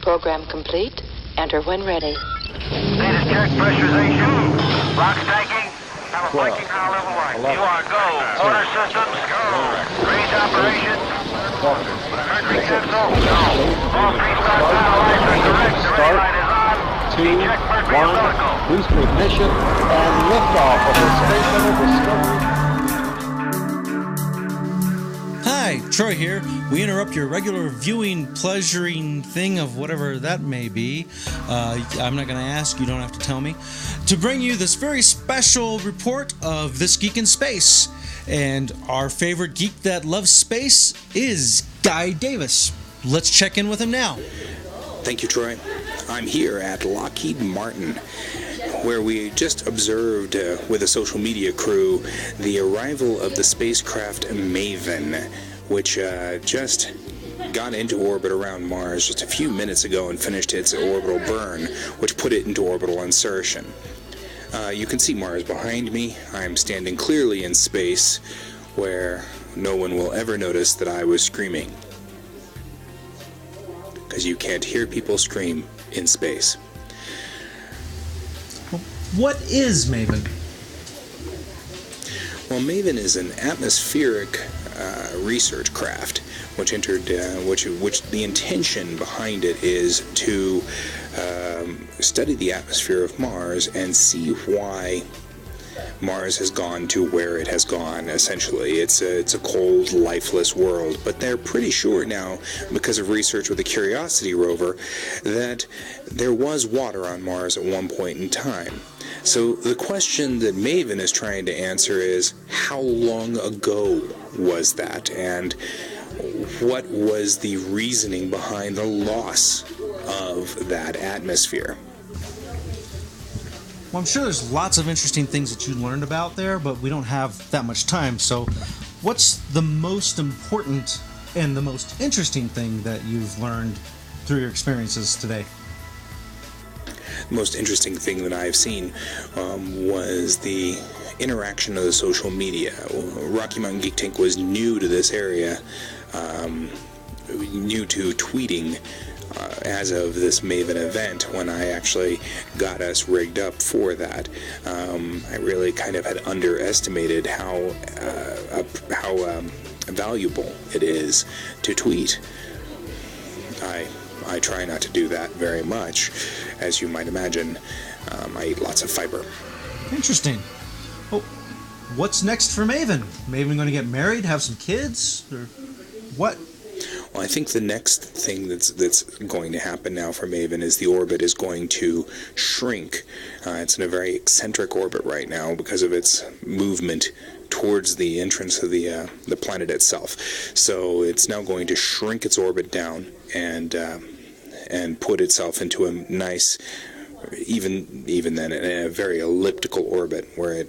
Program complete. Enter when ready. Status check pressurization. Lock tanking. Have a blanking power level line. You are go. Order systems. Go. Range operation. Mercury console. Go. All three start satellites are correct. The ready line is on. Check Mercury umbilical. Booster ignition and liftoff of the Space Shuttle Discovery. Hi, Troy here. We interrupt your regular viewing, pleasuring thing of whatever that may be. I'm not going to ask, you don't have to tell me. To bring you this very special report of This Geek in Space. And our favorite geek that loves space is Guy Davis. Let's check in with him now. Thank you, Troy. I'm here at Lockheed Martin, where we just observed with a social media crew the arrival of the spacecraft MAVEN, which just got into orbit around Mars just a few minutes ago and finished its orbital burn, which put it into orbital insertion. You can see Mars behind me. I'm standing clearly in space, where no one will ever notice that I was screaming, because you can't hear people scream in space. What is MAVEN? Well, MAVEN is an atmospheric research craft, which the intention behind it is to study the atmosphere of Mars and see why Mars has gone to where it has gone. Essentially, it's a cold, lifeless world. But they're pretty sure now, because of research with the Curiosity rover, that there was water on Mars at one point in time. So the question that MAVEN is trying to answer is, how long ago was that? And what was the reasoning behind the loss of that atmosphere? Well, I'm sure there's lots of interesting things that you learned about there, but we don't have that much time. So what's the most important and the most interesting thing that you've learned through your experiences today? The most interesting thing that I've seen was the interaction of the social media. Rocky Mountain Geek Tank was new to this area, new to tweeting as of this MAVEN event, when I actually got us rigged up for that. I really kind of had underestimated how valuable it is to tweet. I try not to do that very much, as you might imagine. I eat lots of fiber. Interesting. Well, what's next for MAVEN? MAVEN going to get married, have some kids, or what? Well, I think the next thing that's going to happen now for MAVEN is the orbit is going to shrink. It's in a very eccentric orbit right now because of its movement towards the entrance of the planet itself. So it's now going to shrink its orbit down and put itself into a nice, even then, in a very elliptical orbit, where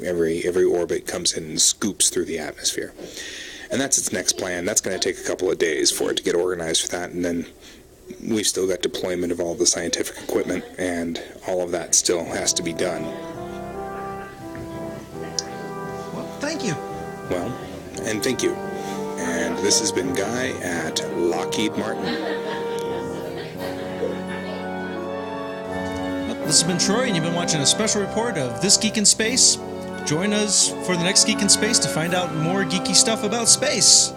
every orbit comes in and scoops through the atmosphere. And that's its next plan. That's going to take a couple of days for it to get organized for that, and then we've still got deployment of all the scientific equipment, and all of that still has to be done. Well, thank you. Well, and thank you. And this has been Guy at Lockheed Martin. Well, this has been Troy, and you've been watching a special report of This Geek in Space. Join us for the next Geek in Space to find out more geeky stuff about space.